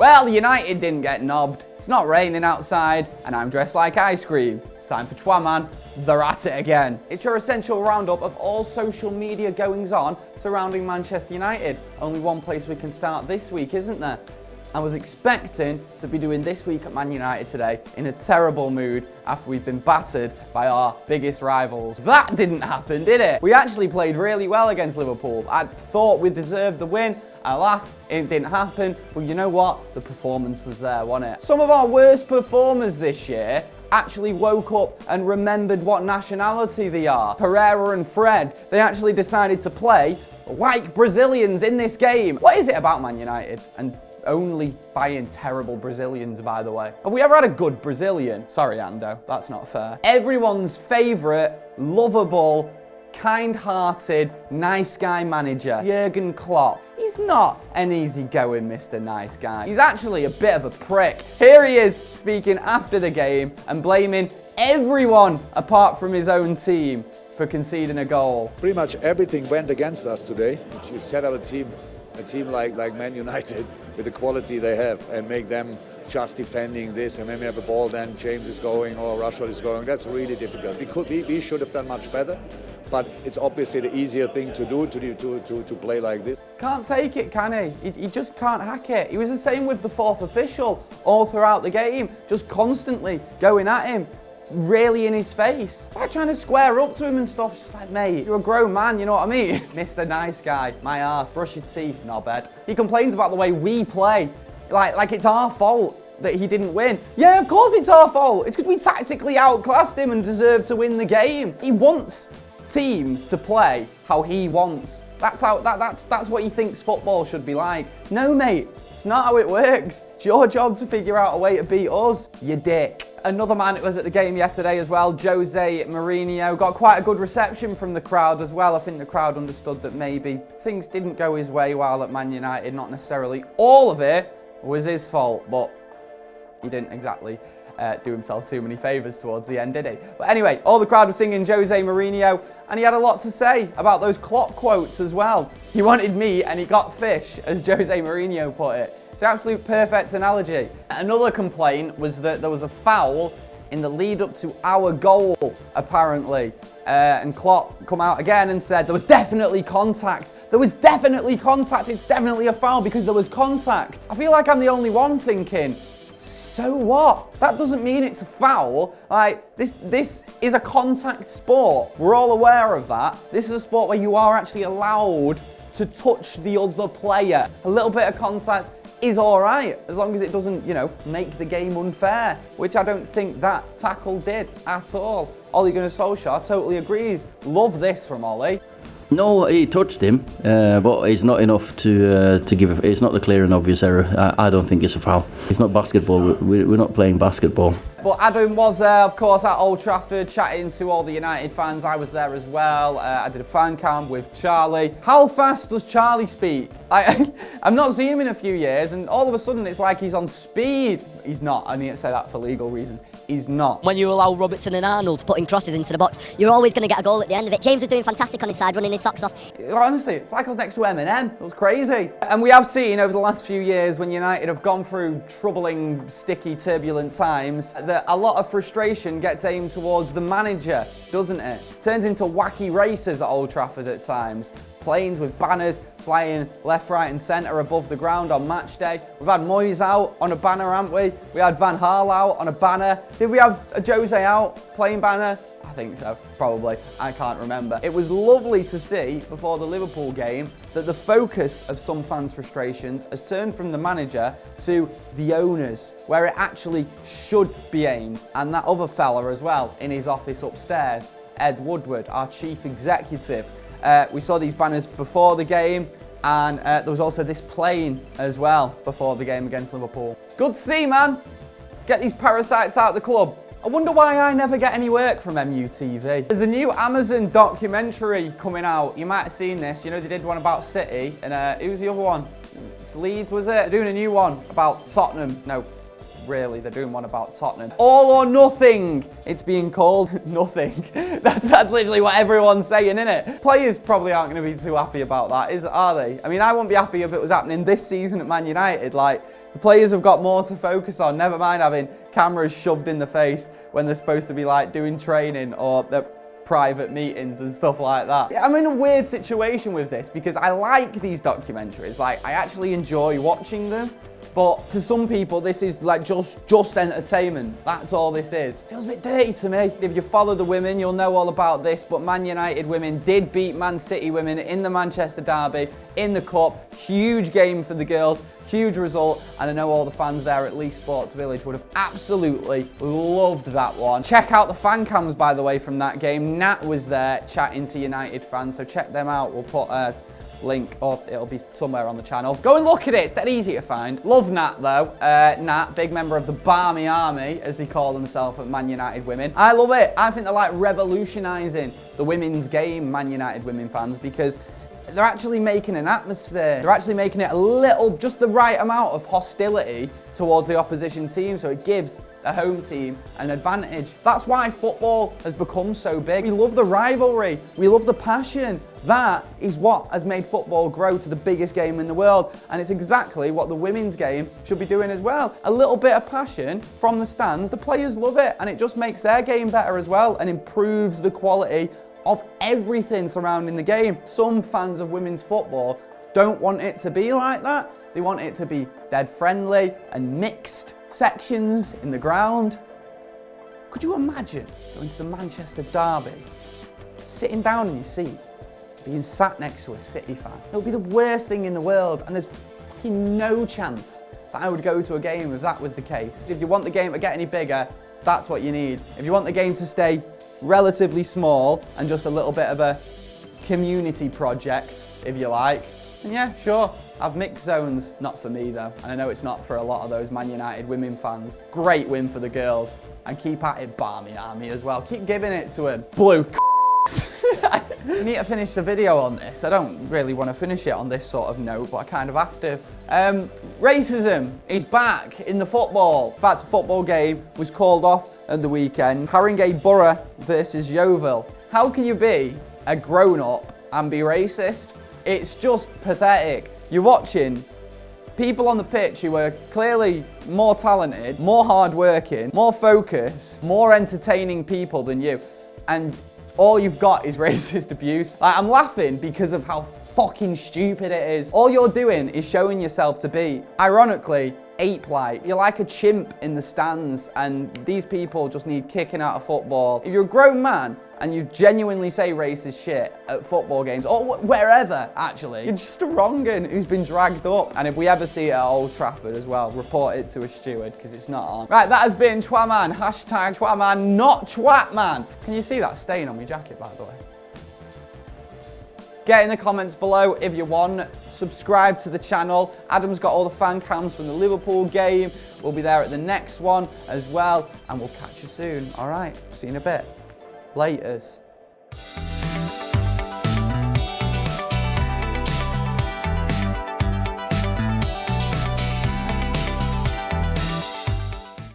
Well, United didn't get knobbed. It's not raining outside, and I'm dressed like ice cream. It's time for TWAMAN. They're at it again. It's your essential roundup of all social media goings-on surrounding Manchester United. Only one place we can start this week, isn't there? I was expecting to be doing This Week at Man United today in a terrible mood after we've been battered by our biggest rivals. That didn't happen, did it? We actually played really well against Liverpool. I thought we deserved the win. Alas, it didn't happen, but you know what? The performance was there, wasn't it? Some of our worst performers this year actually woke up and remembered what nationality they are. Pereira and Fred, they actually decided to play like Brazilians in this game. What is it about Man United and only buying terrible Brazilians, by the way? Have we ever had a good Brazilian? Sorry, Ando, that's not fair. Everyone's favourite, lovable, kind-hearted, nice guy manager, Jurgen Klopp. He's not an easygoing Mr. Nice Guy. He's actually a bit of a prick. Here he is speaking after the game and blaming everyone apart from his own team for conceding a goal. Pretty much everything went against us today. If you set up a team like Man United with the quality they have and make them just defending this, and then we have a ball, then James is going or Rashford is going, that's really difficult. We should have done much better, but it's obviously the easier thing to do to play like this. Can't take it, can he? He just can't hack it. He was the same with the fourth official all throughout the game, just constantly going at him, really in his face. Like trying to square up to him and stuff. Just like, mate, you're a grown man, you know what I mean? Mr. Nice Guy, my arse, brush your teeth, knobhead. He complains about the way we play, like it's our fault that he didn't win. Yeah, of course it's our fault. It's because we tactically outclassed him and deserved to win the game. He wants teams to play how he wants. That's what he thinks football should be like. No, mate, it's not how it works. It's your job to figure out a way to beat us, you dick. Another man that was at the game yesterday as well, Jose Mourinho, got quite a good reception from the crowd as well. I think the crowd understood that maybe things didn't go his way while at Man United. Not necessarily all of it was his fault, but he didn't exactly do himself too many favours towards the end, did he? But anyway, all the crowd was singing Jose Mourinho, and he had a lot to say about those Klopp quotes as well. He wanted meat and he got fish, as Jose Mourinho put it. It's an absolute perfect analogy. Another complaint was that there was a foul in the lead up to our goal, apparently. And Klopp come out again and said there was definitely contact. There was definitely contact. It's definitely a foul because there was contact. I feel like I'm the only one thinking, so what? That doesn't mean it's a foul. Like, this is a contact sport. We're all aware of that. This is a sport where you are actually allowed to touch the other player. A little bit of contact is all right, as long as it doesn't, you know, make the game unfair, which I don't think that tackle did at all. Ole Gunnar Solskjaer totally agrees. Love this from Ole. No, he touched him, but it's not enough to give. It's not a clear and obvious error. I don't think it's a foul. It's not basketball. We're not playing basketball. But Adam was there, of course, at Old Trafford, chatting to all the United fans. I was there as well. I did a Fancam with Charlie. How fast does Charlie speak? I've not seen him in a few years, and all of a sudden it's like he's on speed. He's not. I need to say that for legal reasons. He's not. When you allow Robertson and Arnold putting crosses into the box, you're always going to get a goal at the end of it. James was doing fantastic on his side, running his socks off. Honestly, it's like I was next to Eminem. It was crazy. And we have seen over the last few years, when United have gone through troubling, sticky, turbulent times, that a lot of frustration gets aimed towards the manager, doesn't it? Turns into wacky races at Old Trafford at times. Planes with banners flying left, right and centre above the ground on match day. We've had Moyes out on a banner, haven't we? We had Van Gaal out on a banner. Did we have a Jose out playing banner? I think so, probably. I can't remember. It was lovely to see before the Liverpool game that the focus of some fans' frustrations has turned from the manager to the owners, where it actually should be aimed. And that other fella as well in his office upstairs, Ed Woodward, our chief executive. We saw these banners before the game, and there was also this plane as well before the game against Liverpool. Good to see, man. Let's get these parasites out of the club. I wonder why I never get any work from MUTV. There's a new Amazon documentary coming out. You might have seen this. You know, they did one about City, and who was the other one? It's Leeds, was it? They're doing a new one about Tottenham. No, really, they're doing one about Tottenham. All or nothing, it's being called. Nothing. That's literally what everyone's saying, isn't it? Players probably aren't going to be too happy about that, are they? I mean, I wouldn't be happy if it was happening this season at Man United. Like, The players have got more to focus on, never mind having cameras shoved in the face when they're supposed to be like doing training or private meetings and stuff like that. I'm in a weird situation with this because I like these documentaries, like I actually enjoy watching them, but to some people this is like just entertainment. That's all this is. Feels a bit dirty to me. If you follow the women, you'll know all about this, but Man United women did beat Man City women in the Manchester derby, in the cup. Huge game for the girls, huge result, and I know all the fans there at Leigh Sports Village would have absolutely loved that one. Check out the fan cams, by the way, from that game. Nat was there chatting to United fans, so check them out. We'll put a link, or it'll be somewhere on the channel. Go and look at it, it's that easy to find. Love Nat though. Nat, big member of the Barmy Army, as they call themselves at Man United Women. I love it. I think they're like revolutionising the women's game, Man United Women fans, because they're actually making an atmosphere. They're actually making it a little, just the right amount of hostility towards the opposition team, so it gives the home team an advantage. That's why football has become so big. We love the rivalry, we love the passion. That is what has made football grow to the biggest game in the world, and it's exactly what the women's game should be doing as well. A little bit of passion from the stands, the players love it, and it just makes their game better as well and improves the quality of everything surrounding the game. Some fans of women's football don't want it to be like that. They want it to be dead friendly and mixed sections in the ground. Could you imagine going to the Manchester derby, sitting down in your seat, being sat next to a City fan? It would be the worst thing in the world, and there's fucking no chance that I would go to a game if that was the case. If you want the game to get any bigger, that's what you need. If you want the game to stay relatively small and just a little bit of a community project, if you like, and yeah, sure, have mixed zones. Not for me though, and I know it's not for a lot of those Man United women fans. Great win for the girls, and keep at it, Barmy Army, as well. Keep giving it to him. Blue I need to finish the video on this. I don't really want to finish it on this sort of note, but I kind of have to. Racism is back in the football. In fact, a football game was called off at the weekend. Haringey Borough versus Yeovil. How can you be a grown-up and be racist? It's just pathetic. You're watching people on the pitch who are clearly more talented, more hard-working, more focused, more entertaining people than you, and all you've got is racist abuse. Like, I'm laughing because of how fucking stupid it is. All you're doing is showing yourself to be, ironically, ape-like. You're like a chimp in the stands, and these people just need kicking out of football. If you're a grown man and you genuinely say racist shit at football games, or wherever, actually, you're just a wrong'un who's been dragged up. And if we ever see it at Old Trafford as well, report it to a steward, because it's not on. Right, that has been TWAMAN, hashtag TWAMAN, not TWATMAN. Can you see that stain on my jacket, by the way? Get in the comments below if you want. Subscribe to the channel. Adam's got all the fan cams from the Liverpool game. We'll be there at the next one as well, and we'll catch you soon. All right, see you in a bit. Laters.